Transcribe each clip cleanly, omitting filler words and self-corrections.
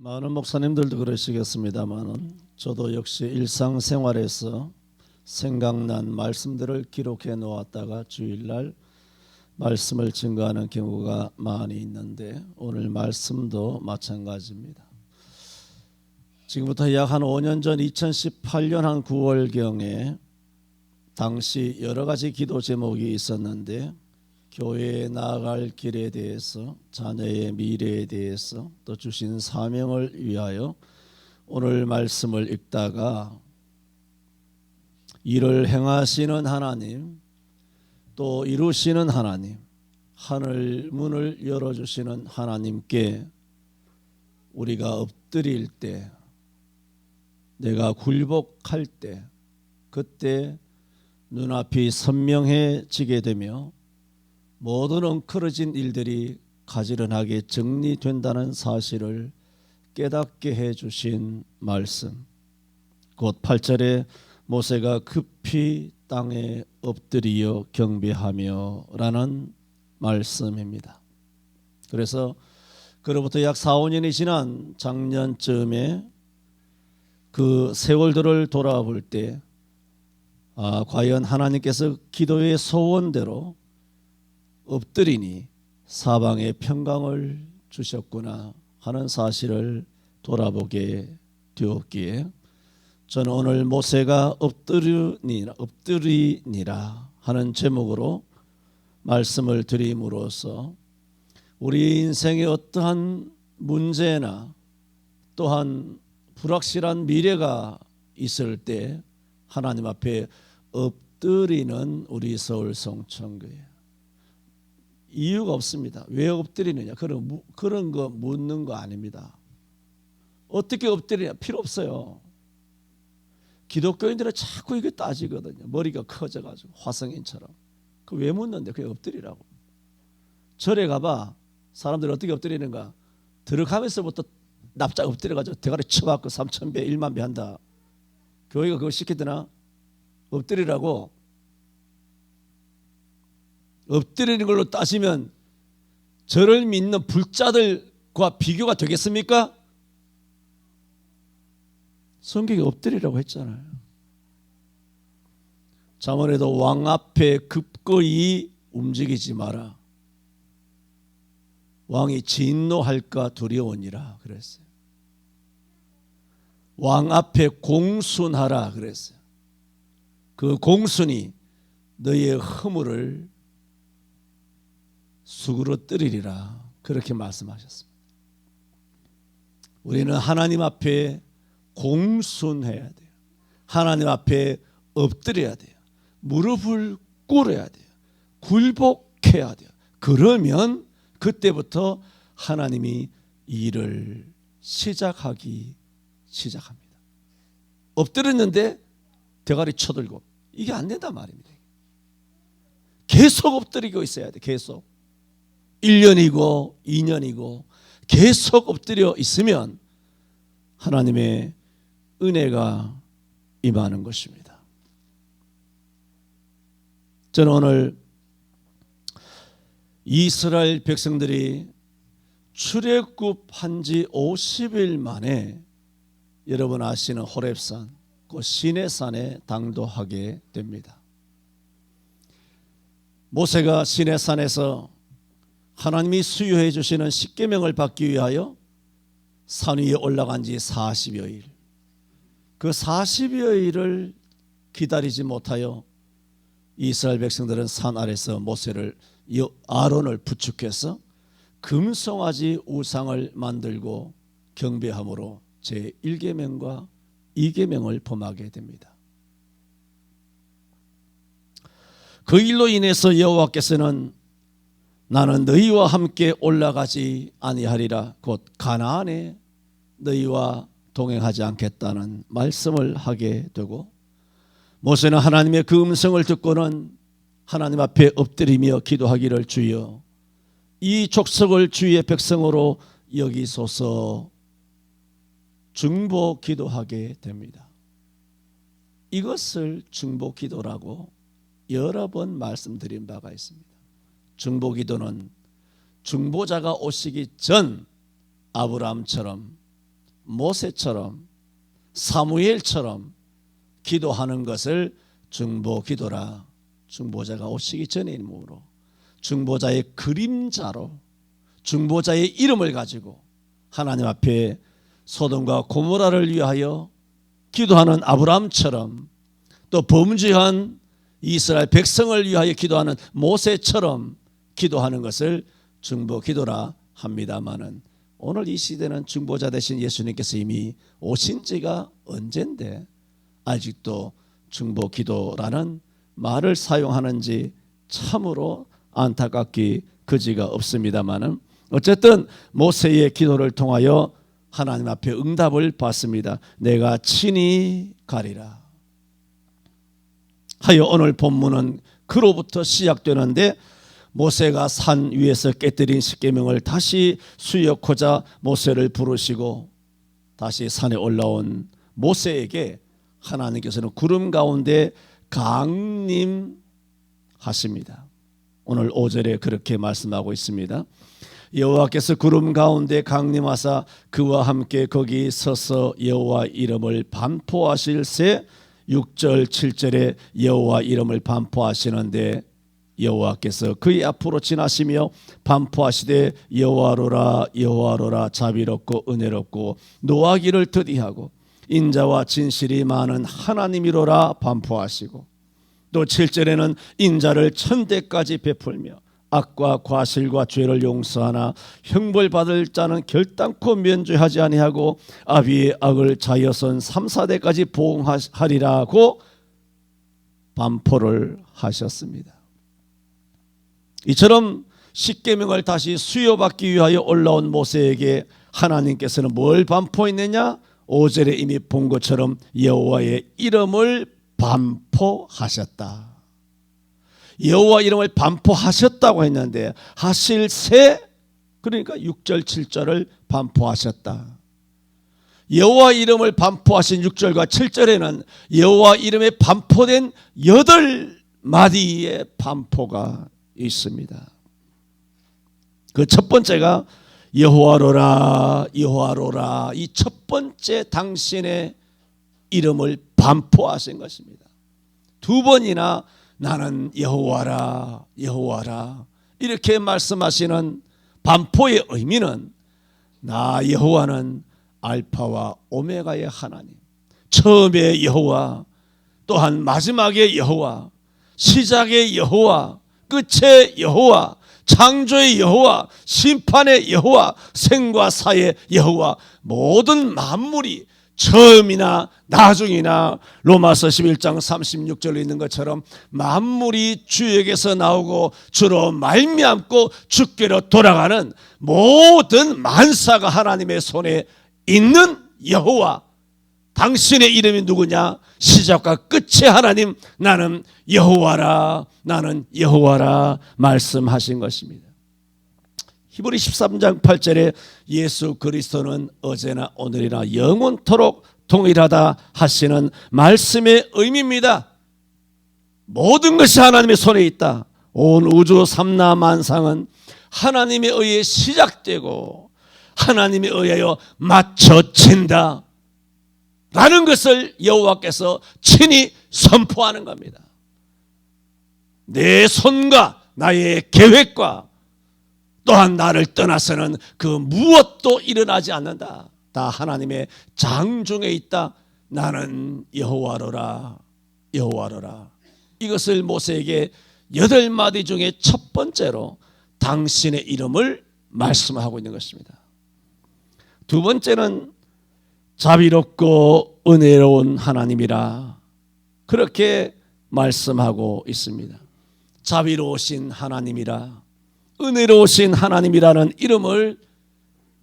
많은 목사님들도 그러시겠습니다만은 저도 역시 일상생활에서 생각난 말씀들을 기록해 놓았다가 주일날 말씀을 증거하는 경우가 많이 있는데 오늘 말씀도 마찬가지입니다. 지금부터 약 한 5년 전 2018년 한 9월경에 당시 여러 가지 기도 제목이 있었는데 교회에 나아갈 길에 대해서, 자녀의 미래에 대해서, 또 주신 사명을 위하여 오늘 말씀을 읽다가 이를 행하시는 하나님, 또 이루시는 하나님, 하늘 문을 열어주시는 하나님께 우리가 엎드릴 때, 내가 굴복할 때, 그때 눈앞이 선명해지게 되며 모든 엉클어진 일들이 가지런하게 정리된다는 사실을 깨닫게 해주신 말씀, 곧 8절에 모세가 급히 땅에 엎드리어 경배하며 라는 말씀입니다. 그래서 그로부터 약 4, 5년이 지난 작년쯤에 그 세월들을 돌아볼 때 과연 하나님께서 기도의 소원대로 엎드리니 사방에 평강을 주셨구나 하는 사실을 돌아보게 되었기에 저는 오늘 모세가 엎드리니라 하는 제목으로 말씀을 드림으로써 우리 인생의 어떠한 문제나 또한 불확실한 미래가 있을 때 하나님 앞에 엎드리는 우리 서울 성천교회. 이유가 없습니다. 왜 엎드리느냐? 그런 거 묻는 거 아닙니다. 어떻게 엎드리냐? 필요 없어요. 기독교인들은 자꾸 이게 따지거든요. 머리가 커져가지고 화성인처럼. 그 왜 묻는데? 그냥 엎드리라고. 절에 가봐. 사람들이 어떻게 엎드리는가? 들어가면서부터 납작 엎드려가지고 대가리 쳐박고 3,000배 1만 배 한다. 교회가 그거 시키더나? 엎드리라고. 엎드리는 걸로 따지면 저를 믿는 불자들과 비교가 되겠습니까? 성경이 엎드리라고 했잖아요. 잠언에도 왕 앞에 급거이 움직이지 마라. 왕이 진노할까 두려우니라 그랬어요. 왕 앞에 공순하라 그랬어요. 그 공순이 너의 허물을 수그러뜨리리라 그렇게 말씀하셨습니다. 우리는 하나님 앞에 공순해야 돼요. 하나님 앞에 엎드려야 돼요. 무릎을 꿇어야 돼요. 굴복해야 돼요. 그러면 그때부터 하나님이 일을 시작합니다. 엎드렸는데 대가리 쳐들고 이게 안 된단 말입니다. 계속 엎드리고 있어야 돼. 계속 1년이고 2년이고 계속 엎드려 있으면 하나님의 은혜가 임하는 것입니다. 저는 오늘 이스라엘 백성들이 출애굽한 지 50일 만에 여러분 아시는 호렙산, 그 시내산에 당도하게 됩니다. 모세가 시내산에서 하나님이 수유해 주시는 십계명을 받기 위하여 산 위에 올라간 지 40여일, 그 40여일을 기다리지 못하여 이스라엘 백성들은 산 아래서 모세를, 아론을 부축해서 금송아지 우상을 만들고 경배함으로 제1계명과 2계명을 범하게 됩니다. 그 일로 인해서 여호와께서는 나는 너희와 함께 올라가지 아니하리라, 곧 가나안에 너희와 동행하지 않겠다는 말씀을 하게 되고, 모세는 하나님의 그 음성을 듣고는 하나님 앞에 엎드리며 기도하기를, 주여 이 족속을 주의 백성으로 여기소서 중보 기도하게 됩니다. 이것을 중보 기도라고 여러 번 말씀드린 바가 있습니다. 중보 기도는 중보자가 오시기 전 아브라함처럼 모세처럼 사무엘처럼 기도하는 것을 중보기도라. 중보자가 오시기 전의 이름으로, 중보자의 그림자로, 중보자의 이름을 가지고 하나님 앞에 소돔과 고모라를 위하여 기도하는 아브라함처럼, 또 범죄한 이스라엘 백성을 위하여 기도하는 모세처럼 기도하는 것을 중보기도라 합니다마는, 오늘 이 시대는 중보자 되신 예수님께서 이미 오신 지가 언젠데 아직도 중보기도라는 말을 사용하는지 참으로 안타깝기 그지가 없습니다마는, 어쨌든 모세의 기도를 통하여 하나님 앞에 응답을 받습니다. 내가 친히 가리라 하여 오늘 본문은 그로부터 시작되는데, 모세가 산 위에서 깨뜨린 십계명을 다시 수여코자 모세를 부르시고 다시 산에 올라온 모세에게 하나님께서는 구름 가운데 강림하십니다. 오늘 5절에 그렇게 말씀하고 있습니다. 여호와께서 구름 가운데 강림하사 그와 함께 거기 서서 여호와 이름을 반포하실새, 6절 7절에 여호와 이름을 반포하시는데 여호와께서 그의 앞으로 지나시며 반포하시되 여호와로라 여호와로라 자비롭고 은혜롭고 노하기를 더디하고 인자와 진실이 많은 하나님이로라 반포하시고, 또 7절에는 인자를 천대까지 베풀며 악과 과실과 죄를 용서하나 형벌받을 자는 결단코 면죄하지 아니하고 아비의 악을 자여선 3, 4대까지 보응하리라고 반포를 하셨습니다. 이처럼 십계명을 다시 수여받기 위하여 올라온 모세에게 하나님께서는 뭘 반포했느냐? 5절에 이미 본 것처럼 여호와의 이름을 반포하셨다. 여호와 이름을 반포하셨다고 했는데 하실새, 그러니까 6절 7절을 반포하셨다. 여호와 이름을 반포하신 6절과 7절에는 여호와 이름에 반포된 8마디의 반포가 있습니다. 그 첫 번째가 여호와로라 여호와로라, 이 첫 번째 당신의 이름을 반포하신 것입니다. 두 번이나 나는 여호와라 여호와라 이렇게 말씀하시는 반포의 의미는, 나 여호와는 알파와 오메가의 하나님, 처음의 여호와, 또한 마지막의 여호와, 시작의 여호와, 끝의 여호와, 창조의 여호와, 심판의 여호와, 생과 사의 여호와, 모든 만물이 처음이나 나중이나 로마서 11장 36절에 있는 것처럼 만물이 주에게서 나오고 주로 말미암고 주께로 돌아가는 모든 만사가 하나님의 손에 있는 여호와, 당신의 이름이 누구냐? 시작과 끝의 하나님, 나는 여호와라 나는 여호와라 말씀하신 것입니다. 히브리 13장 8절에 예수 그리스도는 어제나 오늘이나 영원토록 동일하다 하시는 말씀의 의미입니다. 모든 것이 하나님의 손에 있다. 온 우주 삼라만상은 하나님에 의해 시작되고 하나님에 의하여 맞춰진다 라는 것을 여호와께서 친히 선포하는 겁니다. 내 손과 나의 계획과 또한 나를 떠나서는 그 무엇도 일어나지 않는다. 다 하나님의 장중에 있다. 나는 여호와로라 여호와로라. 이것을 모세에게 8마디 중에 첫 번째로 당신의 이름을 말씀하고 있는 것입니다. 두 번째는 자비롭고 은혜로운 하나님이라 그렇게 말씀하고 있습니다. 자비로우신 하나님이라, 은혜로우신 하나님이라는 이름을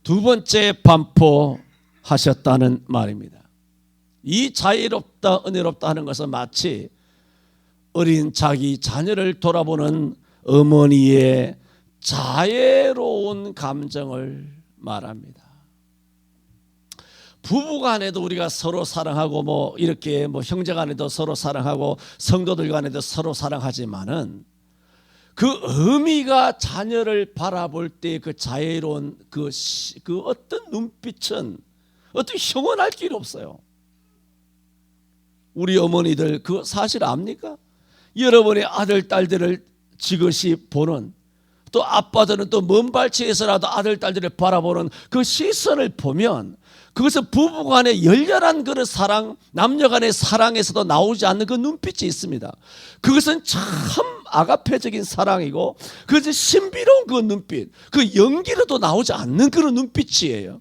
두 번째 반포하셨다는 말입니다. 이 자유롭다 은혜롭다 하는 것은 마치 어린 자기 자녀를 돌아보는 어머니의 자애로운 감정을 말합니다. 부부간에도 우리가 서로 사랑하고 이렇게 형제간에도 서로 사랑하고 성도들 간에도 서로 사랑하지만은 그 어미가 자녀를 바라볼 때 그 자애로운 그 어떤 눈빛은 어떻게 형언할 길이 없어요. 우리 어머니들 그 사실 압니까? 여러분의 아들 딸들을 지그시 보는, 또 아빠들은 또 먼 발치에서라도 아들 딸들을 바라보는 그 시선을 보면 그것은 부부간의 열렬한 그런 사랑, 남녀간의 사랑에서도 나오지 않는 그 눈빛이 있습니다. 그것은 참 아가페적인 사랑이고 그것은 신비로운 그 눈빛, 그 연기로도 나오지 않는 그런 눈빛이에요.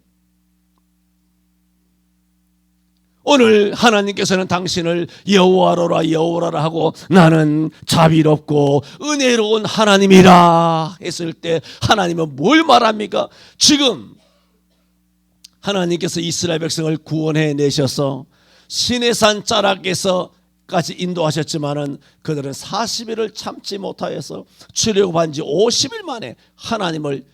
오늘 하나님께서는 당신을 여호와로라 여호와라 하고 나는 자비롭고 은혜로운 하나님이라 했을 때 하나님은 뭘 말합니까? 지금 하나님께서 이스라엘 백성을 구원해 내셔서 시내산 자락에서까지 인도하셨지만은 그들은 40일을 참지 못하여서 출애굽한 지 50일 만에 하나님을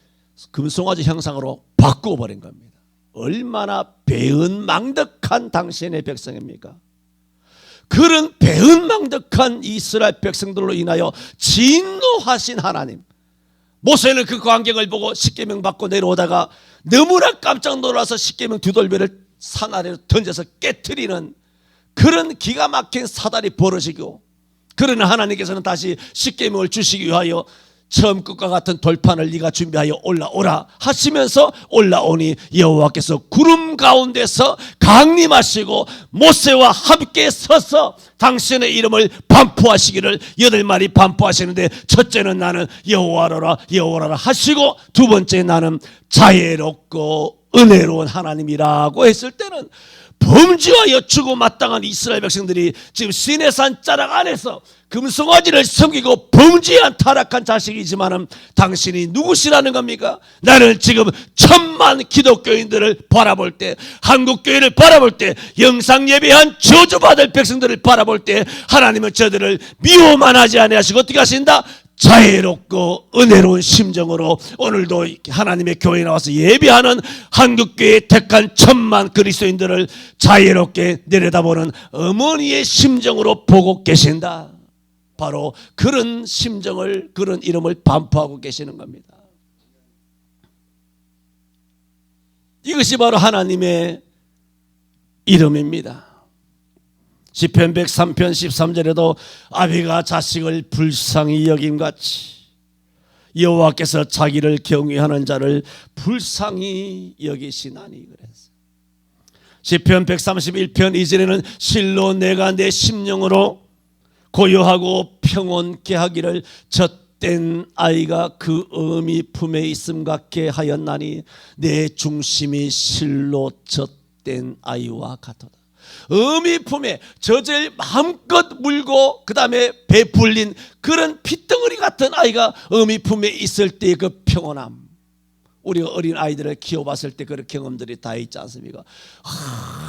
금송아지 형상으로 바꾸어버린 겁니다. 얼마나 배은망덕한 당신의 백성입니까? 그런 배은망덕한 이스라엘 백성들로 인하여 진노하신 하나님, 모세는 그 광경을 보고 십계명 받고 내려오다가 너무나 깜짝 놀라서 십계명 두 돌배를 산 아래로 던져서 깨트리는 그런 기가 막힌 사달이 벌어지고, 그러나 하나님께서는 다시 십계명을 주시기 위하여 처음 것과 같은 돌판을 네가 준비하여 올라오라 하시면서 올라오니 여호와께서 구름 가운데서 강림하시고 모세와 함께 서서 당신의 이름을 반포하시기를 8마리 반포하시는데, 첫째는 나는 여호와로라 여호와라 하시고 두 번째 나는 자애롭고 은혜로운 하나님이라고 했을 때는 범죄하여 죽어 마땅한 이스라엘 백성들이 지금 시내산 자락 안에서 금송아지를 섬기고 범죄한 타락한 자식이지만은 당신이 누구시라는 겁니까? 나는 지금 1000만 기독교인들을 바라볼 때, 한국교회를 바라볼 때, 영상 예배한 저주받을 백성들을 바라볼 때 하나님은 저들을 미워만 하지 아니하시고 어떻게 하신다? 자애롭고 은혜로운 심정으로 오늘도 하나님의 교회에 나와서 예배하는 한국교회의 택한 1000만 그리스도인들을 자애롭게 내려다보는 어머니의 심정으로 보고 계신다. 바로 그런 심정을, 그런 이름을 반포하고 계시는 겁니다. 이것이 바로 하나님의 이름입니다. 시편 103편 13절에도 아비가 자식을 불쌍히 여김같이 여호와께서 자기를 경외하는 자를 불쌍히 여기시나니 그랬어요. 시편 131편 2절에는 실로 내가 내 심령으로 고요하고 평온케 하기를 젖된 아이가 그 어미 품에 있음 같게 하였나니 내 중심이 실로 젖된 아이와 같도다. 어미 품에 젖을 마음껏 물고 그 다음에 배불린 그런 핏덩어리 같은 아이가 어미 품에 있을 때의 그 평온함, 우리가 어린 아이들을 키워봤을 때 그런 경험들이 다 있지 않습니까?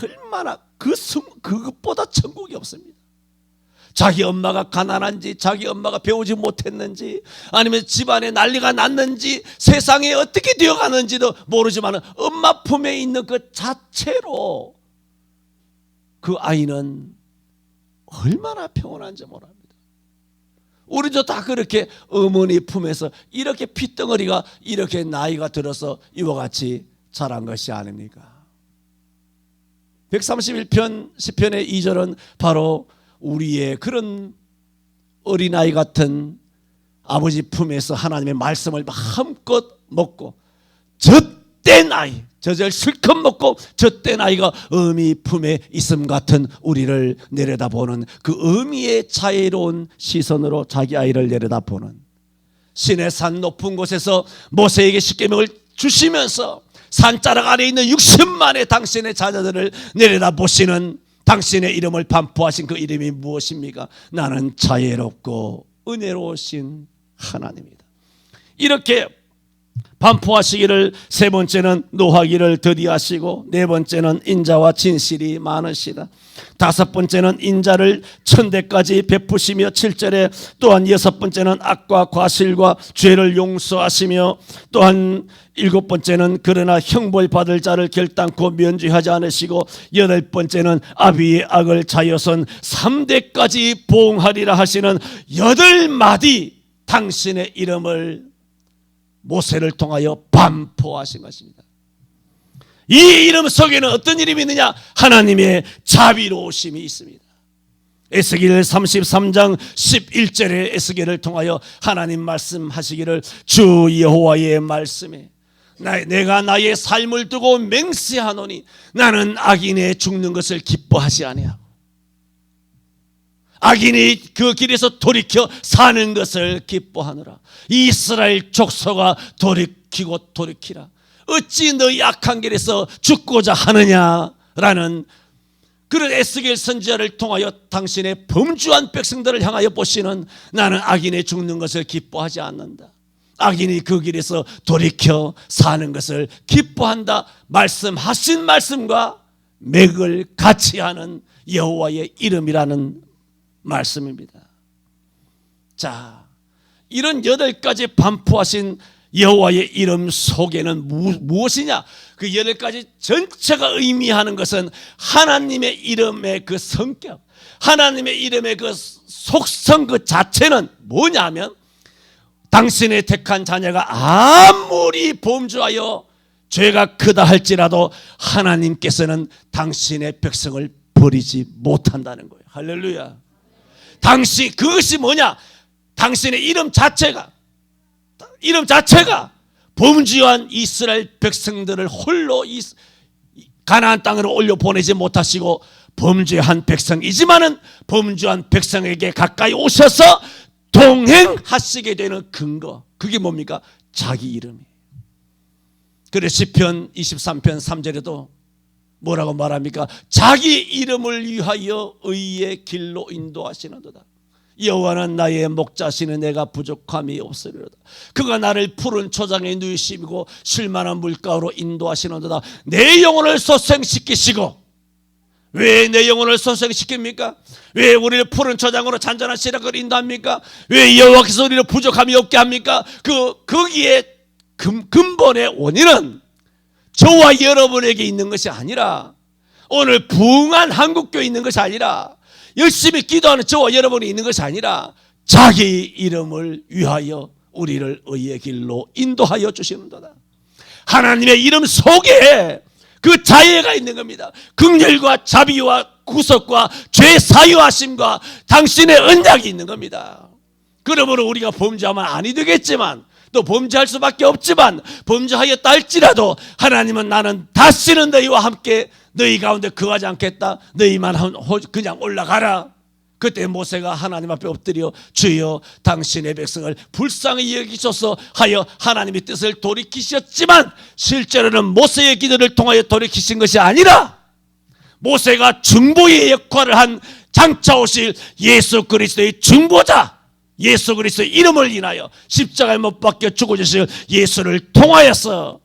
얼마나 그것보다 천국이 없습니다. 자기 엄마가 가난한지, 자기 엄마가 배우지 못했는지, 아니면 집안에 난리가 났는지, 세상에 어떻게 되어가는지도 모르지만 엄마 품에 있는 그 자체로 그 아이는 얼마나 평온한지 모릅니다. 우리도 다 그렇게 어머니 품에서 이렇게 핏덩어리가 이렇게 나이가 들어서 이와 같이 자란 것이 아닙니까? 131편 시편의 2절은 바로 우리의 그런 어린아이 같은 아버지 품에서 하나님의 말씀을 마음껏 먹고 젖된 아이, 젖을 실컷 먹고 젖된 아이가 어미 품에 있음 같은 우리를 내려다보는 그 어미의 자애로운 시선으로 자기 아이를 내려다보는, 신의 산 높은 곳에서 모세에게 십계명을 주시면서 산자락 안에 있는 60만의 당신의 자녀들을 내려다보시는 당신의 이름을 반포하신 그 이름이 무엇입니까? 나는 자애롭고 은혜로우신 하나님이다. 이렇게 반포하시기를 세 번째는 노하기를 더디하시고, 네 번째는 인자와 진실이 많으시다. 다섯 번째는 인자를 천대까지 베푸시며, 7절에 또한 여섯 번째는 악과 과실과 죄를 용서하시며, 또한 일곱 번째는 그러나 형벌 받을 자를 결단코 면죄하지 않으시고, 여덟 번째는 아비의 악을 자여선 3대까지 보응하리라 하시는 8마디 당신의 이름을 모세를 통하여 반포하신 것입니다. 이 이름 속에는 어떤 이름이 있느냐? 하나님의 자비로우심이 있습니다. 에스겔 33장 11절에 에스겔을 통하여 하나님 말씀하시기를, 주 여호와의 말씀에 내가 나의 삶을 두고 맹세하노니 나는 악인의 죽는 것을 기뻐하지 아니하고 악인이 그 길에서 돌이켜 사는 것을 기뻐하노라. 이스라엘 족속아 돌이키고 돌이키라. 어찌 너희 악한 길에서 죽고자 하느냐라는 그런 에스겔 선지자를 통하여 당신의 범주한 백성들을 향하여 보시는, 나는 악인의 죽는 것을 기뻐하지 않는다, 악인이 그 길에서 돌이켜 사는 것을 기뻐한다 말씀하신 말씀과 맥을 같이 하는 여호와의 이름이라는 말씀입니다. 자, 이런 8가지 반포하신 여호와의 이름 속에는 무엇이냐? 그 8가지 전체가 의미하는 것은 하나님의 이름의 그 성격, 하나님의 이름의 그 속성 그 자체는 뭐냐면, 당신의 택한 자녀가 아무리 범죄하여 죄가 크다 할지라도 하나님께서는 당신의 백성을 버리지 못한다는 거예요. 할렐루야. 그것이 뭐냐? 당신의 이름 자체가 범죄한 이스라엘 백성들을 홀로 가나안 땅으로 올려 보내지 못하시고, 범죄한 백성이지만은 범죄한 백성에게 가까이 오셔서 동행하시게 되는 근거, 그게 뭡니까? 자기 이름이에요. 그래서 시편 23편 3절에도 뭐라고 말합니까? 자기 이름을 위하여 의의 길로 인도하시는도다. 여호와는 나의 목자시니 내가 부족함이 없으리로다. 그가 나를 푸른 초장에 누이시고 쉴만한 물가로 인도하시는도다. 내 영혼을 소생시키시고, 왜 내 영혼을 소생시킵니까? 왜 우리를 푸른 초장으로 잔잔한 시락을 인도합니까? 왜 여호와께서 우리를 부족함이 없게 합니까? 거기에 근본의 원인은 저와 여러분에게 있는 것이 아니라, 오늘 부흥한 한국교회에 있는 것이 아니라, 열심히 기도하는 저와 여러분이 있는 것이 아니라, 자기 이름을 위하여 우리를 의의 길로 인도하여 주시는도다. 하나님의 이름 속에 그 자애가 있는 겁니다. 긍휼과 자비와 구속과 죄 사유하심과 당신의 언약이 있는 겁니다. 그러므로 우리가 범죄하면 아니 되겠지만, 또 범죄할 수밖에 없지만, 범죄하였다 할지라도 하나님은 나는 다시는 너희와 함께 너희 가운데 거하지 않겠다, 너희만 그냥 올라가라. 그때 모세가 하나님 앞에 엎드려 주여 당신의 백성을 불쌍히 여기소서 하여 하나님의 뜻을 돌이키셨지만, 실제로는 모세의 기도를 통하여 돌이키신 것이 아니라 모세가 중보의 역할을 한 장차 오실 예수 그리스도의 중보자, 예수 그리스도의 이름을 인하여 십자가에 못 박혀 죽어주실 예수를 통하여서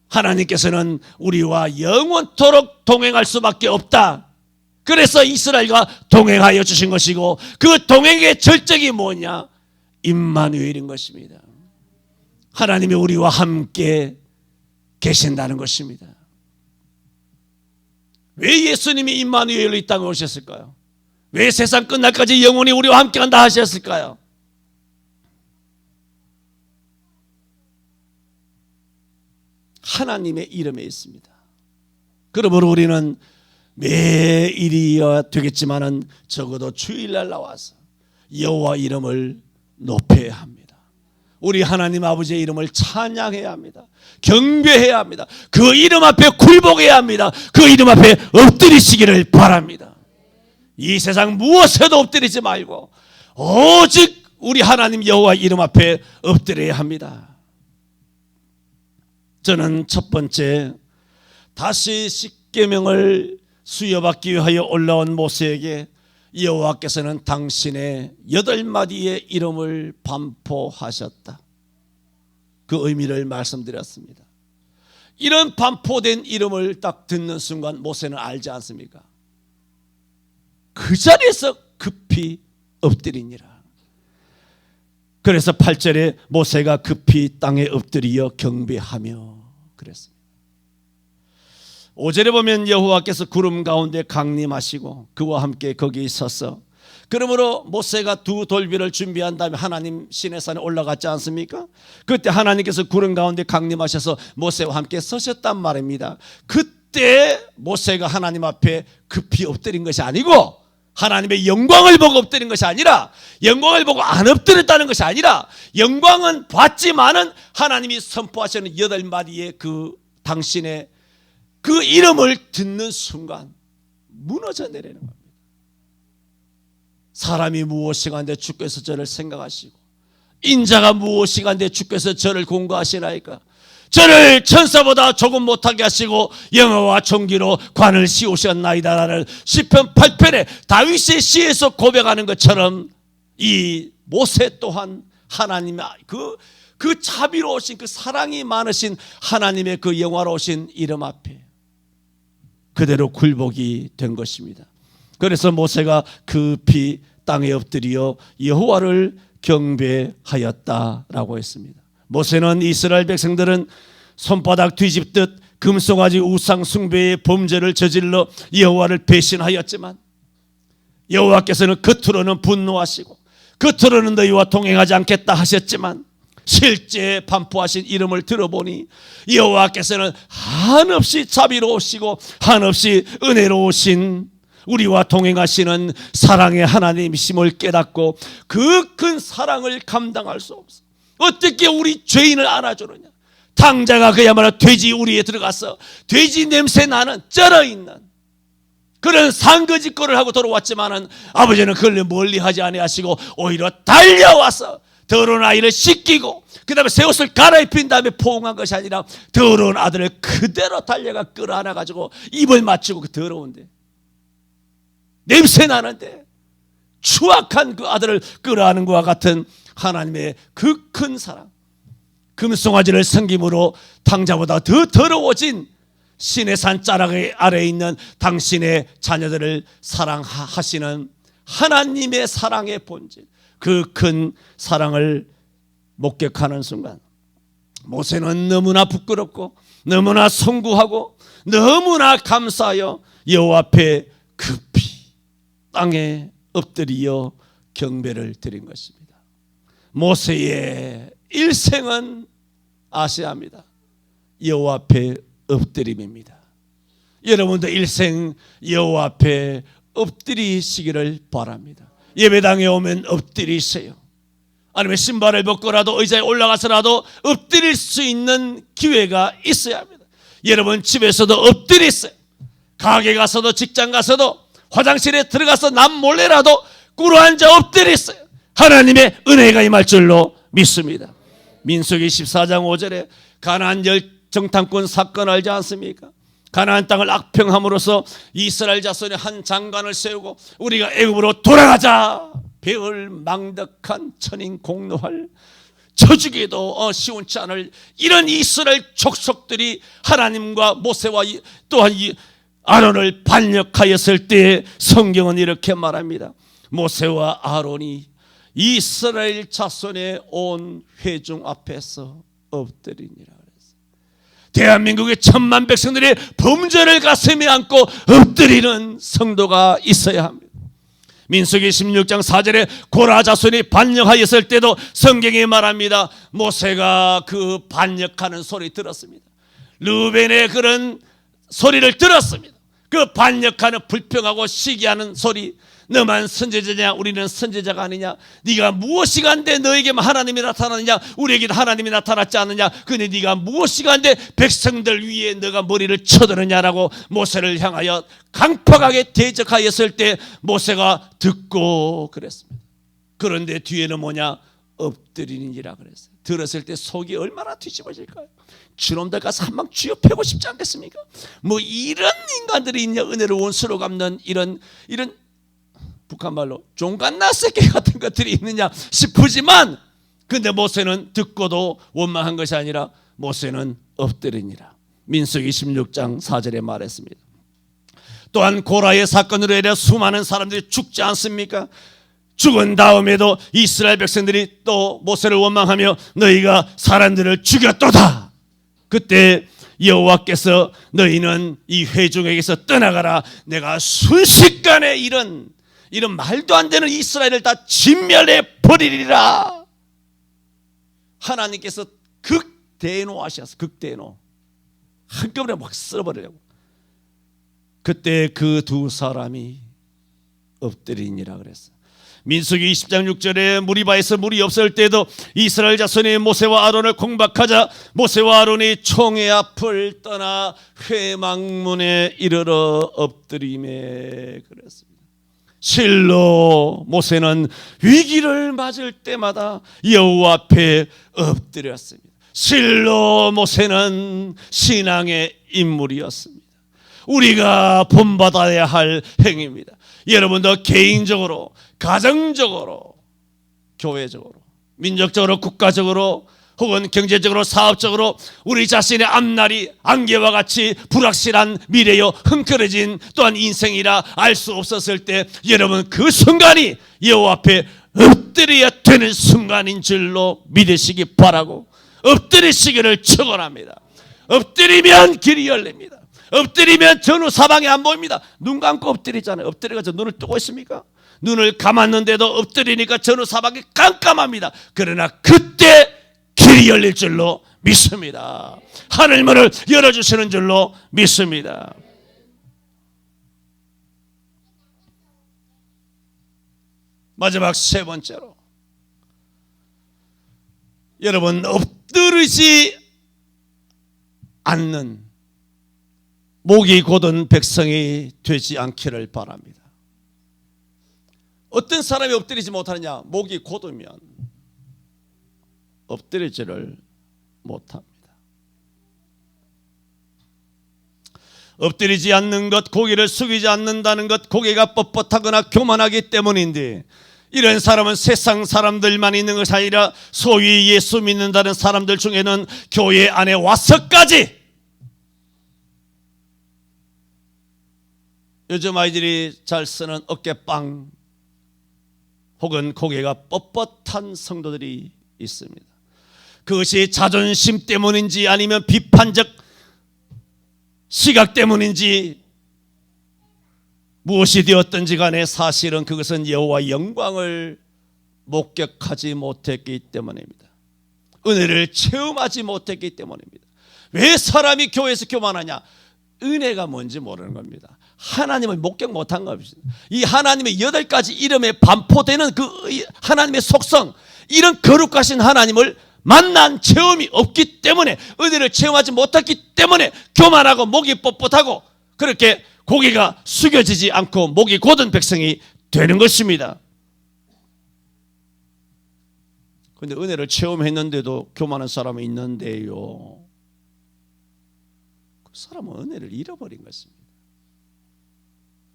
하나님께서는 우리와 영원토록 동행할 수밖에 없다. 그래서 이스라엘과 동행하여 주신 것이고, 그 동행의 절정이 뭐냐? 임마누엘인 것입니다. 하나님이 우리와 함께 계신다는 것입니다. 왜 예수님이 임마누엘로 이 땅에 오셨을까요? 왜 세상 끝날까지 영원히 우리와 함께 한다 하셨을까요? 하나님의 이름에 있습니다. 그러므로 우리는 매일이어야 되겠지만은 적어도 주일날 나와서 여호와 이름을 높여야 합니다. 우리 하나님 아버지의 이름을 찬양해야 합니다. 경배해야 합니다. 그 이름 앞에 굴복해야 합니다. 그 이름 앞에 엎드리시기를 바랍니다. 이 세상 무엇에도 엎드리지 말고 오직 우리 하나님 여호와 이름 앞에 엎드려야 합니다. 저는 첫 번째, 다시 십계명을 수여받기 위하여 올라온 모세에게 여호와께서는 당신의 8마디의 이름을 반포하셨다, 그 의미를 말씀드렸습니다. 이런 반포된 이름을 딱 듣는 순간 모세는 알지 않습니까? 그 자리에서 급히 엎드리니라. 그래서 8절에 모세가 급히 땅에 엎드리어 경배하며 그랬습니다. 5절에 보면 여호와께서 구름 가운데 강림하시고 그와 함께 거기 서서 그러므로 모세가 두 돌비를 준비한 다음에 하나님 시내산에 올라갔지 않습니까? 그때 하나님께서 구름 가운데 강림하셔서 모세와 함께 서셨단 말입니다. 그때 모세가 하나님 앞에 급히 엎드린 것이 아니고, 하나님의 영광을 보고 엎드린 것이 아니라, 영광을 보고 안 엎드렸다는 것이 아니라, 영광은 봤지만은 하나님이 선포하시는 8마디의 그 당신의 그 이름을 듣는 순간 무너져 내리는 겁니다. 사람이 무엇이간데 주께서 저를 생각하시고, 인자가 무엇이간데 주께서 저를 공고하시나이까. 저를 천사보다 조금 못하게 하시고 영화와 존귀로 관을 씌우셨나이다라는 시편 8편에 다윗의 시에서 고백하는 것처럼, 이 모세 또한 하나님의 그 자비로우신, 그 사랑이 많으신 하나님의 그 영화로우신 이름 앞에 그대로 굴복이 된 것입니다. 그래서 모세가 급히 땅에 엎드려 여호와를 경배하였다라고 했습니다. 모세는 이스라엘 백성들은 손바닥 뒤집듯 금송아지 우상 숭배의 범죄를 저질러 여호와를 배신하였지만, 여호와께서는 겉으로는 분노하시고 겉으로는 너희와 동행하지 않겠다 하셨지만, 실제 반포하신 이름을 들어보니 여호와께서는 한없이 자비로우시고 한없이 은혜로우신 우리와 동행하시는 사랑의 하나님이심을 깨닫고 그 큰 사랑을 감당할 수 없어. 어떻게 우리 죄인을 안아주느냐. 당자가 그야말로 돼지 우리에 들어가서 돼지 냄새 나는 쩔어있는 그런 상거짓거리를 하고 돌아왔지만은 아버지는 그걸 멀리하지 아니하시고 오히려 달려와서 더러운 아이를 씻기고 그 다음에 새 옷을 갈아입힌 다음에 포옹한 것이 아니라 더러운 아들을 그대로 달려가 끌어안아가지고 입을 맞추고, 그 더러운데 냄새 나는데 추악한 그 아들을 끌어안은 것과 같은 하나님의 그 큰 사랑, 금송아지를 섬김으로 당자보다 더 더러워진 시내산 자락 아래에 있는 당신의 자녀들을 사랑하시는 하나님의 사랑의 본질, 그 큰 사랑을 목격하는 순간 모세는 너무나 부끄럽고 너무나 송구하고 너무나 감사하여 여호와 앞에 급히 땅에 엎드리어 경배를 드린 것입니다. 모세의 일생은 아셔야 합니다. 여호와 앞에 엎드림입니다. 여러분도 일생 여호와 앞에 엎드리시기를 바랍니다. 예배당에 오면 엎드리세요. 아니면 신발을 벗고라도 의자에 올라가서라도 엎드릴 수 있는 기회가 있어야 합니다. 여러분 집에서도 엎드리세요. 가게 가서도 직장 가서도 화장실에 들어가서 남몰래라도 꿇어앉아 엎드리세요. 하나님의 은혜가 임할 줄로 믿습니다. 민수기 14장 5절에 가나안 정탐꾼 사건 알지 않습니까? 가나안 땅을 악평함으로써 이스라엘 자손이 한 장관을 세우고 우리가 애굽으로 돌아가자, 배을망덕한 천인 공노할 쳐주기도 시원치 않을 이런 이스라엘 족속들이 하나님과 모세와 또한 이 아론을 반역하였을 때 성경은 이렇게 말합니다. 모세와 아론이 이스라엘 자손의 온 회중 앞에서 엎드리니라. 대한민국의 1000만 백성들의 범죄를 가슴에 안고 엎드리는 성도가 있어야 합니다. 민수기 16장 4절에 고라 자손이 반역하였을 때도 성경이 말합니다. 모세가 그 반역하는 소리 들었습니다. 르벤의 그런 소리를 들었습니다. 그 반역하는 불평하고 시기하는 소리, 너만 선지자냐 우리는 선지자가 아니냐, 네가 무엇이간데 너에게만 하나님이 나타나느냐 우리에게도 하나님이 나타났지 않느냐, 근데 네가 무엇이간데 백성들 위에 너가 머리를 쳐드느냐라고 모세를 향하여 강팍하게 대적하였을 때 모세가 듣고 그랬습니다. 그런데 뒤에는 뭐냐, 엎드리니라 그랬어요. 들었을 때 속이 얼마나 뒤집어질까요? 주놈들 가서 한 방 쥐어 패고 싶지 않겠습니까? 뭐 이런 인간들이 있냐, 은혜로운 서로 갚는 이런 북한말로 종갓나새끼 같은 것들이 있느냐 싶으지만, 근데 모세는 듣고도 원망한 것이 아니라 모세는 엎드리니라. 민수기 16장 4절에 말했습니다. 또한 고라의 사건으로 인해 수많은 사람들이 죽지 않습니까? 죽은 다음에도 이스라엘 백성들이 또 모세를 원망하며 너희가 사람들을 죽였도다. 그때 여호와께서 너희는 이 회중에게서 떠나가라, 내가 순식간에 이런 이런 말도 안 되는 이스라엘을 다 진멸해 버리리라. 하나님께서 극대노하셨어. 극대노. 한꺼번에 막 쓸어버리려고. 그때 그 두 사람이 엎드리니라 그랬어. 민수기 20장 6절에 무리바에서 물이 없을 때도 이스라엘 자손이 모세와 아론을 공박하자 모세와 아론이 총의 앞을 떠나 회막문에 이르러 엎드림에 그랬습니다. 실로 모세는 위기를 맞을 때마다 여호와 앞에 엎드렸습니다. 실로 모세는 신앙의 인물이었습니다. 우리가 본받아야 할 행위입니다. 여러분도 개인적으로, 가정적으로, 교회적으로, 민족적으로, 국가적으로 혹은 경제적으로, 사업적으로 우리 자신의 앞날이 안개와 같이 불확실한 미래여 흥크러진 또한 인생이라 알 수 없었을 때 여러분 그 순간이 여호와 앞에 엎드려야 되는 순간인 줄로 믿으시기 바라고 엎드리시기를 축원합니다. 엎드리면 길이 열립니다. 엎드리면 전후 사방이 안 보입니다. 눈 감고 엎드리잖아요. 엎드려가지고 눈을 뜨고 있습니까? 눈을 감았는데도 엎드리니까 전후 사방이 깜깜합니다. 그러나 그때 길이 열릴 줄로 믿습니다. 하늘문을 열어주시는 줄로 믿습니다. 마지막 세 번째로 여러분 엎드리지 않는 목이 곧은 백성이 되지 않기를 바랍니다. 어떤 사람이 엎드리지 못하느냐? 목이 곧으면 엎드리지를 못합니다. 엎드리지 않는 것, 고개를 숙이지 않는다는 것, 고개가 뻣뻣하거나 교만하기 때문인데 이런 사람은 세상 사람들만 있는 것이 아니라 소위 예수 믿는다는 사람들 중에는 교회 안에 와서까지 요즘 아이들이 잘 쓰는 어깨빵 혹은 고개가 뻣뻣한 성도들이 있습니다. 그것이 자존심 때문인지 아니면 비판적 시각 때문인지 무엇이 되었든지 간에 사실은 그것은 여호와의 영광을 목격하지 못했기 때문입니다. 은혜를 체험하지 못했기 때문입니다. 왜 사람이 교회에서 교만하냐? 은혜가 뭔지 모르는 겁니다. 하나님을 목격 못한 겁니다. 이 하나님의 8가지 이름에 반포되는 그 하나님의 속성, 이런 거룩하신 하나님을 만난 체험이 없기 때문에, 은혜를 체험하지 못했기 때문에 교만하고 목이 뻣뻣하고 그렇게 고개가 숙여지지 않고 목이 곧은 백성이 되는 것입니다. 그런데 은혜를 체험했는데도 교만한 사람이 있는데요, 그 사람은 은혜를 잃어버린 것입니다.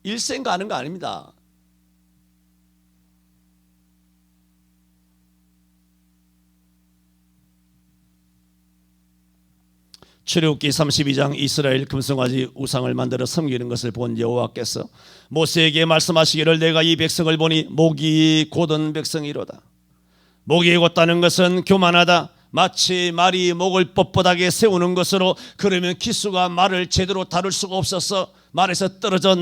일생 가는 거 아닙니다. 출애굽기 32장 이스라엘 금송아지 우상을 만들어 섬기는 것을 본 여호와께서 모세에게 말씀하시기를 내가 이 백성을 보니 목이 곧은 백성이로다. 목이 곧다는 것은 교만하다. 마치 말이 목을 뻣뻣하게 세우는 것으로, 그러면 기수가 말을 제대로 다룰 수가 없어서 말에서 떨어져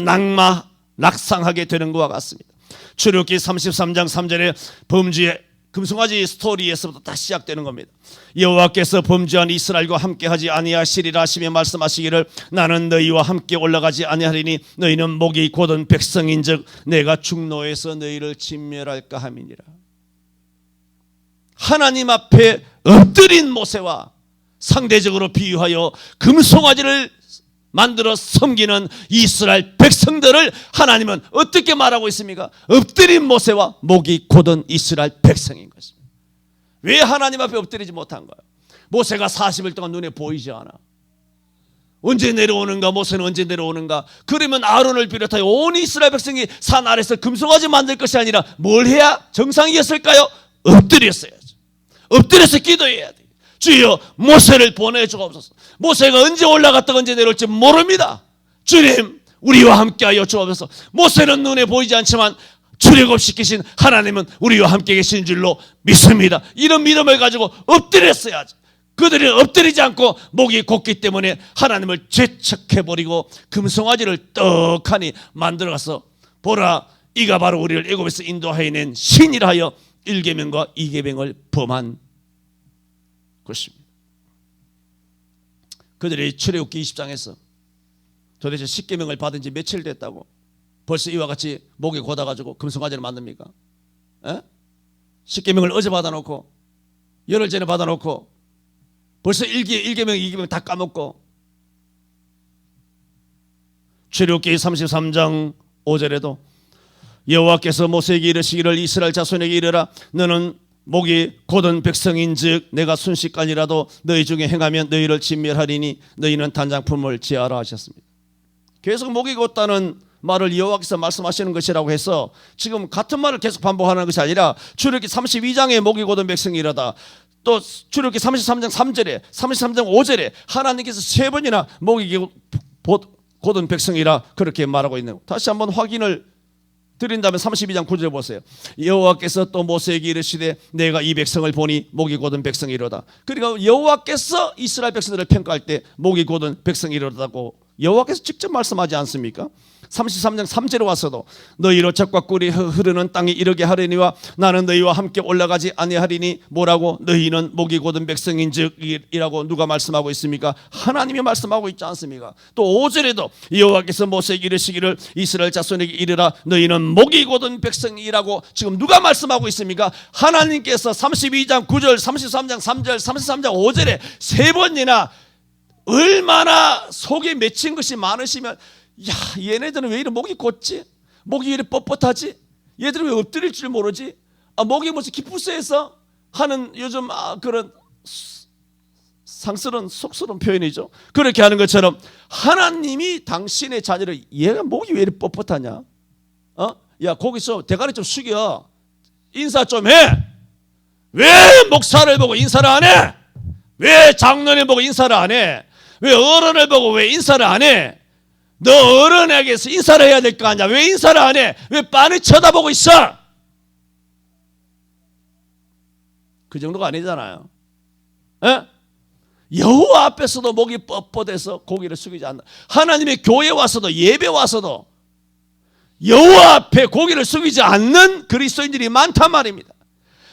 낙상하게 되는 것과 같습니다. 출애굽기 33장 3절에 범죄의 금송아지 스토리에서부터 다시 시작되는 겁니다. 여호와께서 범죄한 이스라엘과 함께하지 아니하시리라 하시며 말씀하시기를 나는 너희와 함께 올라가지 아니하리니 너희는 목이 곧은 백성인즉 내가 중노에서 너희를 진멸할까 함이니라. 하나님 앞에 엎드린 모세와 상대적으로 비유하여 금송아지를 만들어 섬기는 이스라엘 백성들을 하나님은 어떻게 말하고 있습니까? 엎드린 모세와 목이 곧은 이스라엘 백성인 것입니다. 왜 하나님 앞에 엎드리지 못한 거예요? 모세가 40일 동안 눈에 보이지 않아. 언제 내려오는가? 모세는 언제 내려오는가? 그러면 아론을 비롯하여 온 이스라엘 백성이 산 아래서 금송아지 만들 것이 아니라 뭘 해야 정상이었을까요? 엎드렸어야죠. 엎드려서 기도해야 돼요. 주여 모세를 보내주옵소서. 모세가 언제 올라갔다 언제 내려올지 모릅니다. 주님 우리와 함께하여 주옵소서. 모세는 눈에 보이지 않지만 출애굽시키신 하나님은 우리와 함께 계신 줄로 믿습니다. 이런 믿음을 가지고 엎드렸어야지. 그들이 엎드리지 않고 목이 곧기 때문에 하나님을 죄책해버리고 금송아지를 떡하니 만들어가서 보라 이가 바로 우리를 애굽에서 인도하여 낸 신이라 하여 1계명과 2계명을 범한 것입니다. 그들이 출애굽기 20장에서 도대체 10계명을 받은 지 며칠 됐다고 벌써 이와 같이 목이 곧아가지고 금송아지를 만듭니까? 10계명을 어제 받아놓고 열흘 전에 받아놓고 벌써 1계명 2계명 다 까먹고. 출애굽기 33장 5절에도 여호와께서 모세에게 이르시기를 이스라엘 자손에게 이르라 너는 목이 곧은 백성인즉 내가 순식간이라도 너희 중에 행하면 너희를 진멸하리니 너희는 단장품을 지하라 하셨습니다. 계속 목이 곧다는 말을 여호와께서 말씀하시는 것이라고 해서 지금 같은 말을 계속 반복하는 것이 아니라 출애굽기 32장에 목이 곧은 백성이라다, 또 출애굽기 33장 3절에 33장 5절에 하나님께서 3번이나 목이 곧은 백성이라 그렇게 말하고 있는 거. 다시 한번 확인을 드린 다음에 32장 9절 보세요. 여호와께서 또 모세에게 이르시되 내가 이 백성을 보니 목이 곧은 백성이로다. 그러니까 여호와께서 이스라엘 백성들을 평가할 때 목이 곧은 백성이로다고 여호와께서 직접 말씀하지 않습니까? 33장 3절에 와서도 너희로 젖과 꿀이 흐르는 땅에 이르게 하려니와 나는 너희와 함께 올라가지 아니하리니 뭐라고? 너희는 목이 곧은 백성인즉이라고 누가 말씀하고 있습니까? 하나님이 말씀하고 있지 않습니까? 또 5절에도 여호와께서 모세에게 이르시기를 이스라엘 자손에게 이르라 너희는 목이 곧은 백성이라고 지금 누가 말씀하고 있습니까? 하나님께서 32장 9절 33장 3절 33장 5절에 3번이나 얼마나 속에 맺힌 것이 많으시면 야, 얘네들은 왜 이렇게 목이 곧지? 목이 왜 이렇게 뻣뻣하지? 얘들은 왜 엎드릴 줄 모르지? 목이 무슨 기푸스에서 하는 요즘 그런 상스러운 속스러운 표현이죠. 그렇게 하는 것처럼 하나님이 당신의 자녀를 얘가 목이 왜 이렇게 뻣뻣하냐? 야, 거기서 대가리 좀 숙여. 인사 좀 해. 왜 목사를 보고 인사를 안 해? 왜 장로를 보고 인사를 안 해? 왜 어른을 보고 왜 인사를 안 해? 너 어른에게서 인사를 해야 될 거 아니야. 왜 인사를 안 해? 왜 빤히 쳐다보고 있어? 그 정도가 아니잖아요. 여호와 앞에서도 목이 뻣뻣해서 고개를 숙이지 않는다. 하나님의 교회 와서도 예배 와서도 여호와 앞에 고개를 숙이지 않는 그리스도인들이 많단 말입니다.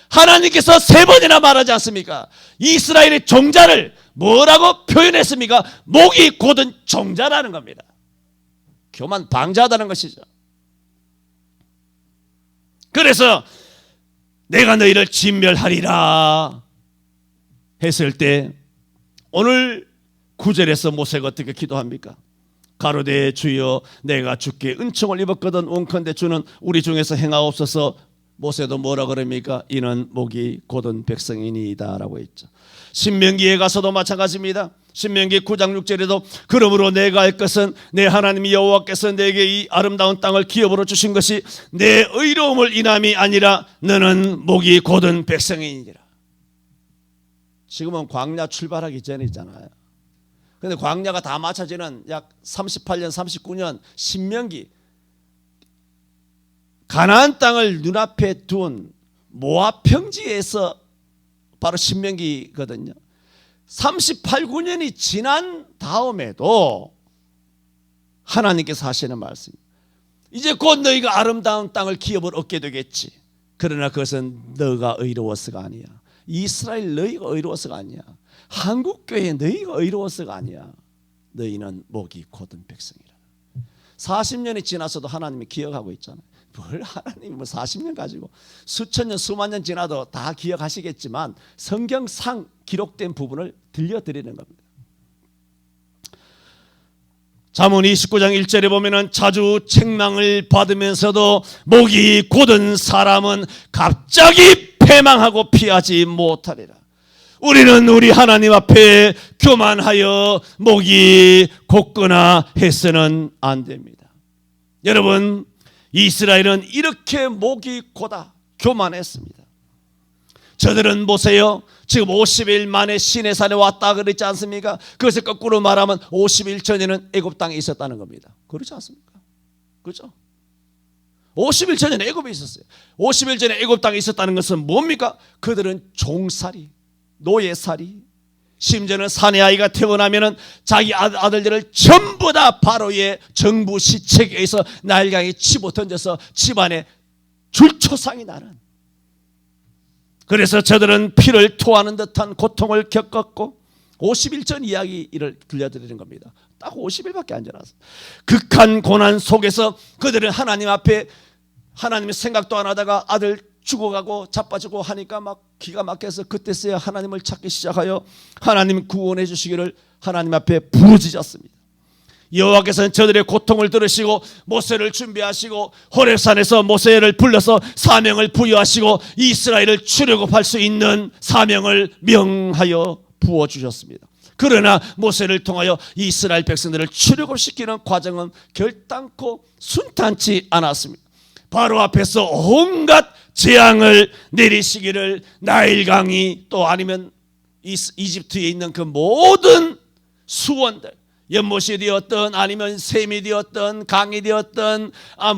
하나님께서 3번이나 말하지 않습니까? 이스라엘의 종자를 뭐라고 표현했습니까? 목이 곧은 종자라는 겁니다. 교만 방자하다는 것이죠. 그래서 내가 너희를 진멸하리라 했을 때 오늘 9절에서 모세가 어떻게 기도합니까? 가로되 주여 내가 주께 은총을 입었거든 원컨대 주는 우리 중에서 행하옵소서. 모세도 뭐라 그럽니까? 이는 목이 곧은 백성이니이다 라고 했죠. 신명기에 가서도 마찬가지입니다. 신명기 9장 6절에도 그러므로 내가 할 것은 내 하나님 여호와께서 내게 이 아름다운 땅을 기업으로 주신 것이 내 의로움을 인함이 아니라 너는 목이 곧은 백성이니라. 지금은 광야 출발하기 전이잖아요. 그런데 광야가 다 마쳐지는 약 38년 39년 신명기 가나안 땅을 눈앞에 둔 모압 평지에서 바로 신명기거든요. 38, 9년이 지난 다음에도 하나님께서 하시는 말씀, 이제 곧 너희가 아름다운 땅을 기업을 얻게 되겠지. 그러나 그것은 너가 의로워서가 아니야. 이스라엘 너희가 의로워서가 아니야. 한국교회 너희가 의로워서가 아니야. 너희는 목이 곧은 백성이라. 40년이 지나서도 하나님이 기억하고 있잖아요. 뭘 하나님이 뭐 40년 가지고 수천 년 수만 년 지나도 다 기억하시겠지만 성경상 기록된 부분을 들려드리는 겁니다. 잠언 29장 1절에 보면은 자주 책망을 받으면서도 목이 곧은 사람은 갑자기 패망하고 피하지 못하리라. 우리는 우리 하나님 앞에 교만하여 목이 곧거나 해서는 안 됩니다. 여러분, 이스라엘은 이렇게 목이 곧아 교만했습니다. 저들은 보세요. 지금 50일 만에 시내산에 왔다 그랬지 않습니까? 그것을 거꾸로 말하면 50일 전에는 애굽 땅에 있었다는 겁니다. 그렇지 않습니까? 그렇죠? 50일 전에는 애굽에 있었어요. 50일 전에 애굽 땅에 있었다는 것은 뭡니까? 그들은 종살이, 노예살이, 심지어는 사내 아이가 태어나면은 자기 아들들을 전부 다 바로의 정부 시책에 의해서 나일강에 집어 던져서 집안에 줄초상이 나는, 그래서 저들은 피를 토하는 듯한 고통을 겪었고 50일 전 이야기를 들려드리는 겁니다. 딱 50일밖에 안 지났어. 극한 고난 속에서 그들은 하나님 앞에 하나님의 생각도 안 하다가 아들 죽어가고 자빠지고 하니까 막 기가 막혀서 그때서야 하나님을 찾기 시작하여 하나님 구원해 주시기를 하나님 앞에 부르짖었습니다. 여호와께서는 저들의 고통을 들으시고 모세를 준비하시고 호렙산에서 모세를 불러서 사명을 부여하시고 이스라엘을 출애굽할 수 있는 사명을 명하여 부어주셨습니다. 그러나 모세를 통하여 이스라엘 백성들을 출애굽시키는 과정은 결단코 순탄치 않았습니다. 바로 앞에서 온갖 재앙을 내리시기를 나일강이 또 아니면 이집트에 있는 그 모든 수원들, 연못이 되었든 아니면 샘이 되었든 강이 되었든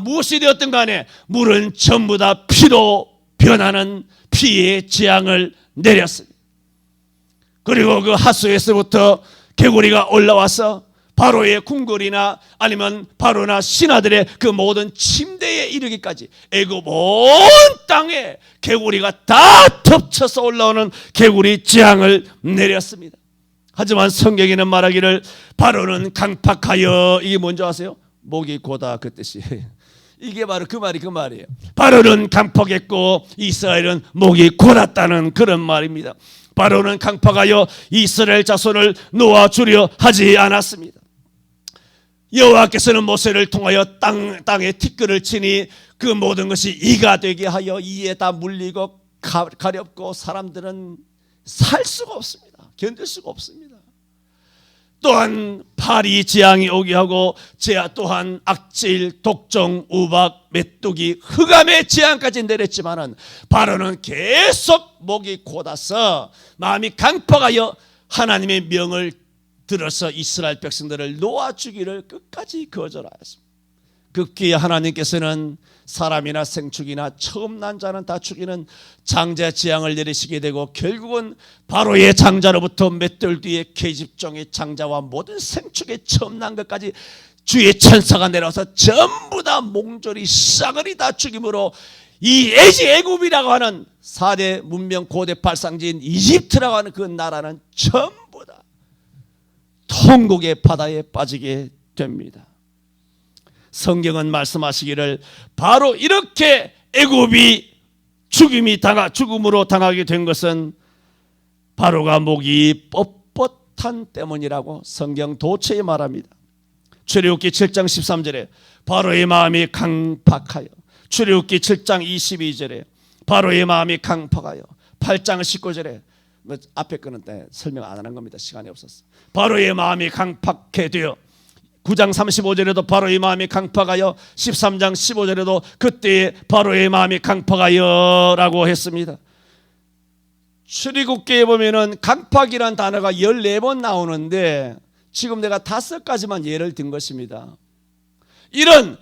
무엇이 되었든 간에 물은 전부 다 피로 변하는 피의 재앙을 내렸습니다. 그리고 그 하수에서부터 개구리가 올라와서 바로의 궁궐이나 아니면 바로나 신하들의 그 모든 침대에 이르기까지 애굽 온 땅에 개구리가 다 덮쳐서 올라오는 개구리 재앙을 내렸습니다. 하지만 성경에는 말하기를 바로는 강팍하여, 이게 뭔지 아세요? 목이 고다 그 뜻이. 이게 바로 그 말이에요. 바로는 강팍했고 이스라엘은 목이 곧았다는 그런 말입니다. 바로는 강팍하여 이스라엘 자손을 놓아주려 하지 않았습니다. 여호와께서는 모세를 통하여 땅에 티끌을 치니 그 모든 것이 이가 되게 하여 이에 다 물리고 가렵고 사람들은 살 수가 없습니다. 견딜 수가 없습니다. 또한 파리 재앙이 오게 하고 또한 악질, 독종, 우박, 메뚜기, 흑암의 재앙까지 내렸지만은 바로는 계속 목이 곧아서 마음이 강팍하여 하나님의 명을 들어서 이스라엘 백성들을 놓아주기를 끝까지 거절하였습니다. 급기에 하나님께서는 사람이나 생축이나 처음 난 자는 다 죽이는 장자 재앙을 내리시게 되고 결국은 바로의 장자로부터 몇 달 뒤에 계집종의 장자와 모든 생축의 처음 난 것까지 주의 천사가 내려와서 전부 다 몽졸이 싸그리 다 죽임으로 이 애굽이라고 하는 4대 문명 고대 발상지인 이집트라고 하는 그 나라는 전부 다 통곡의 바다에 빠지게 됩니다. 성경은 말씀하시기를 바로 이렇게 애굽이 죽음으로 당하게 된 것은 바로가 목이 뻣뻣한 때문이라고 성경 도처에 말합니다. 출애굽기 7장 13절에 바로의 마음이 강팍하여, 출애굽기 7장 22절에 바로의 마음이 강팍하여, 8장 19절에 앞에 거는 설명 안 하는 겁니다. 시간이 없어서. 바로의 마음이 강팍해 되어 9장 35절에도 바로의 마음이 강팍하여, 13장 15절에도 그때의 바로의 마음이 강팍하여 라고 했습니다. 출애굽기에 보면은 강팍이란 단어가 14번 나오는데 지금 내가 5가지만 예를 든 것입니다. 이런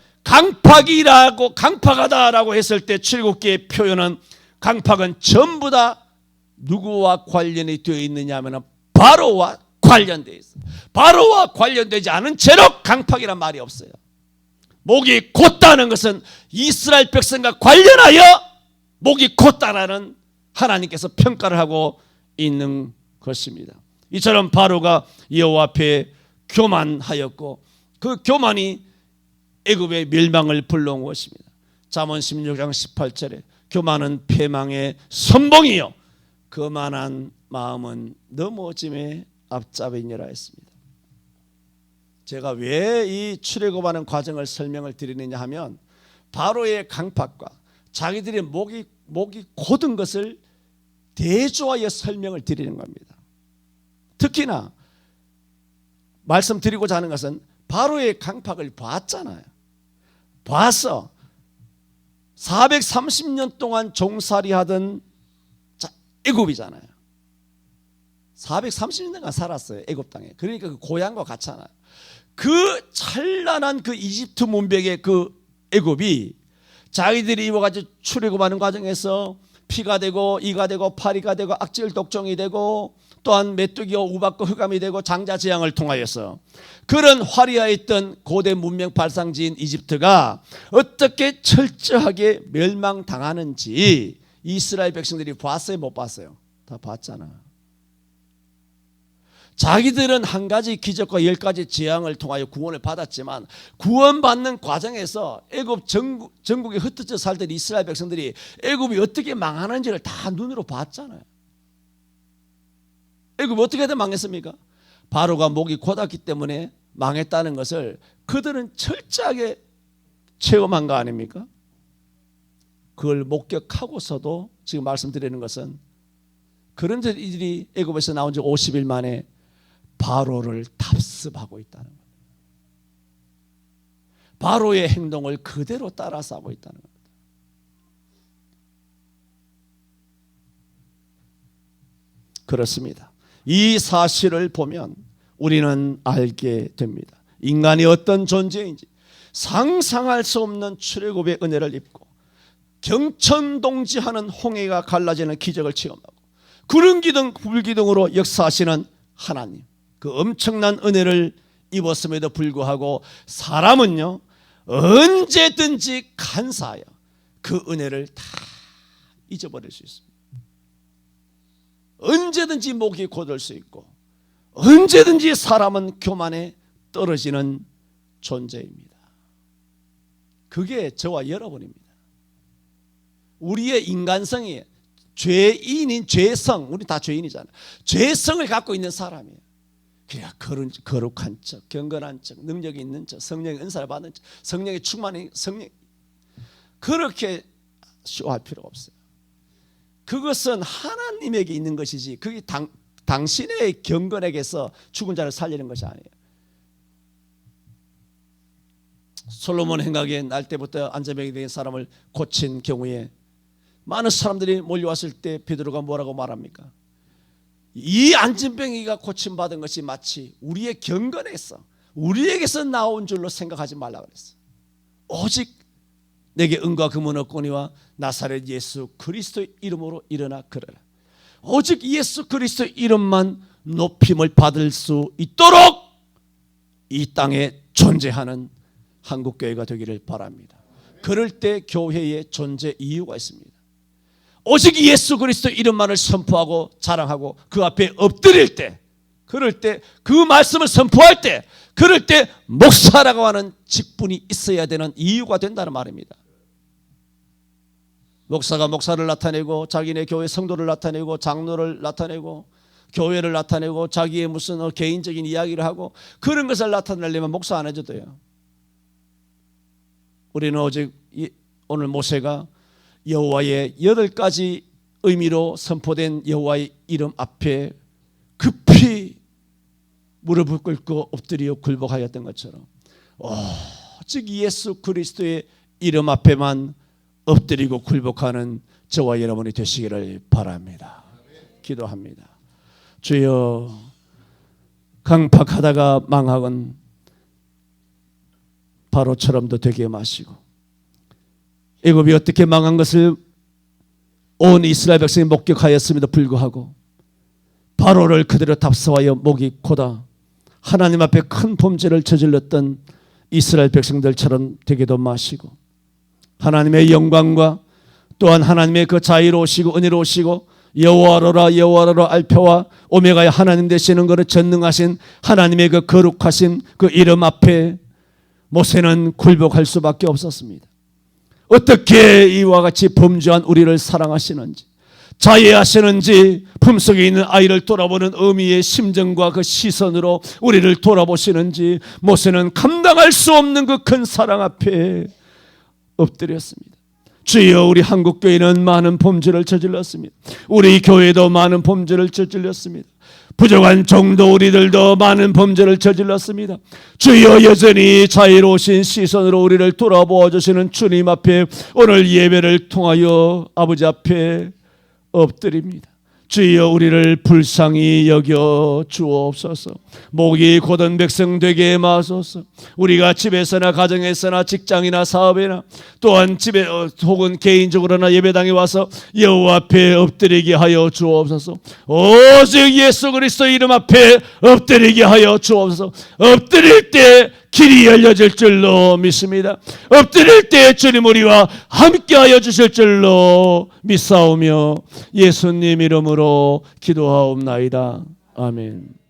강팍하다라고 했을 때 출애굽기의 표현은 강팍은 전부 다 누구와 관련이 되어 있느냐 하면 바로와 관련되어 있어요. 바로와 관련되지 않은 채로 강팍이란 말이 없어요. 목이 곧다는 것은 이스라엘 백성과 관련하여 목이 곧다라는 하나님께서 평가를 하고 있는 것입니다. 이처럼 바로가 여호와 앞에 교만하였고 그 교만이 애굽의 멸망을 불러온 것입니다. 잠언 16장 18절에 교만은 패망의 선봉이요 거만한 마음은 넘어짐의 앞잡이니라 했습니다. 제가 왜 이 출애굽하는 과정을 설명을 드리느냐 하면 바로의 강팍과 자기들의 목이 곧은 것을 대조하여 설명을 드리는 겁니다. 특히나 말씀드리고자 하는 것은 바로의 강팍을 봤잖아요. 봐서 430년 동안 종살이하던 애굽이잖아요. 430년간 살았어요. 애굽 땅에. 그러니까 그 고향과 같잖아요. 그 찬란한 그 이집트 문명의 그 애굽이 자기들이 이와같이 출애굽하는 과정에서 피가 되고 이가 되고 파리가 되고 악질 독종이 되고 또한 메뚜기와 우박과 흑암이 되고 장자 재앙을 통하여서 그런 화려했던 고대 문명 발상지인 이집트가 어떻게 철저하게 멸망당하는지 이스라엘 백성들이 봤어요, 못 봤어요? 다 봤잖아. 자기들은 한 가지 기적과 10가지 재앙을 통하여 구원을 받았지만 구원받는 과정에서 애굽 전국에 흩어져 살던 이스라엘 백성들이 애굽이 어떻게 망하는지를 다 눈으로 봤잖아요. 애굽이 어떻게 망했습니까? 바로가 목이 곧았기 때문에 망했다는 것을 그들은 철저하게 체험한 거 아닙니까? 그걸 목격하고서도 지금 말씀드리는 것은 그런 이들이 애굽에서 나온 지 50일 만에 바로를 답습하고 있다는 겁니다. 바로의 행동을 그대로 따라서 하고 있다는 겁니다. 그렇습니다. 이 사실을 보면 우리는 알게 됩니다. 인간이 어떤 존재인지 상상할 수 없는 출애굽의 은혜를 입고 경천동지하는 홍해가 갈라지는 기적을 체험하고 구름 기둥 불 기둥으로 역사하시는 하나님, 그 엄청난 은혜를 입었음에도 불구하고 사람은요 언제든지 간사하여 그 은혜를 다 잊어버릴 수 있습니다. 언제든지 목이 곧을 수 있고 언제든지 사람은 교만에 떨어지는 존재입니다. 그게 저와 여러분입니다. 우리의 인간성이 죄인인 죄성, 우리 다 죄인이잖아요. 죄성을 갖고 있는 사람이에요. 그러니까 거룩한 척, 경건한 척, 능력이 있는 척, 성령의 은사를 받는 척, 성령의 충만한 성령, 그렇게 쇼할 필요가 없어요. 그것은 하나님에게 있는 것이지 그게 당신의 경건에게서 죽은 자를 살리는 것이 아니에요. 솔로몬 행각에 날 때부터 안전병이 된 사람을 고친 경우에 많은 사람들이 몰려왔을 때 베드로가 뭐라고 말합니까? 이 안전병이가 고침받은 것이 마치 우리의 경건에서 우리에게서 나온 줄로 생각하지 말라 그랬어. 오직 내게 은과 금은 없거니와 나사렛 예수 그리스도의 이름으로 일어나 걸어라. 오직 예수 그리스도의 이름만 높임을 받을 수 있도록 이 땅에 존재하는 한국교회가 되기를 바랍니다. 그럴 때 교회의 존재 이유가 있습니다. 오직 예수 그리스도 이름만을 선포하고 자랑하고 그 앞에 엎드릴 때, 그럴 때 그 말씀을 선포할 때, 그럴 때 목사라고 하는 직분이 있어야 되는 이유가 된다는 말입니다. 목사가 목사를 나타내고 자기네 교회 성도를 나타내고 장로를 나타내고 교회를 나타내고 자기의 무슨 개인적인 이야기를 하고 그런 것을 나타내려면 목사 안 해줘도 돼요. 우리는 오직 오늘 모세가 여호와의 8가지 의미로 선포된 여호와의 이름 앞에 급히 무릎을 꿇고 엎드려 굴복하였던 것처럼 오직 예수 그리스도의 이름 앞에만 엎드리고 굴복하는 저와 여러분이 되시기를 바랍니다. 기도합니다. 주여, 강팍하다가 망하건 바로처럼도 되게 마시고 애굽이 어떻게 망한 것을 온 이스라엘 백성이 목격하였음에도 불구하고 바로를 그대로 답사하여 목이 고다 하나님 앞에 큰 범죄를 저질렀던 이스라엘 백성들처럼 되게도 마시고 하나님의 영광과 또한 하나님의 그 자유로우시고 은혜로우시고 여호와로라 알파와 오메가의 하나님 되시는 것을 전능하신 하나님의 그 거룩하신 그 이름 앞에 모세는 굴복할 수밖에 없었습니다. 어떻게 이와 같이 범죄한 우리를 사랑하시는지, 자애하시는지, 품속에 있는 아이를 돌아보는 어미의 심정과 그 시선으로 우리를 돌아보시는지 모세는 감당할 수 없는 그 큰 사랑 앞에 엎드렸습니다. 주여, 우리 한국교회는 많은 범죄를 저질렀습니다. 우리 교회도 많은 범죄를 저질렀습니다. 부족한 정도 우리들도 많은 범죄를 저질렀습니다. 주여, 여전히 자유로우신 시선으로 우리를 돌아보아 주시는 주님 앞에 오늘 예배를 통하여 아버지 앞에 엎드립니다. 주여 우리를 불쌍히 여겨 주옵소서. 목이 곧은 백성 되게 마소서. 우리가 집에서나 가정에서나 직장이나 사업이나 또한 집에 혹은 개인적으로나 예배당에 와서 여호와 앞에 엎드리게 하여 주옵소서. 오직 예수 그리스도 이름 앞에 엎드리게 하여 주옵소서. 엎드릴 때 길이 열려질 줄로 믿습니다. 엎드릴 때 주님 우리와 함께하여 주실 줄로 믿사오며 예수님 이름으로 기도하옵나이다. 아멘.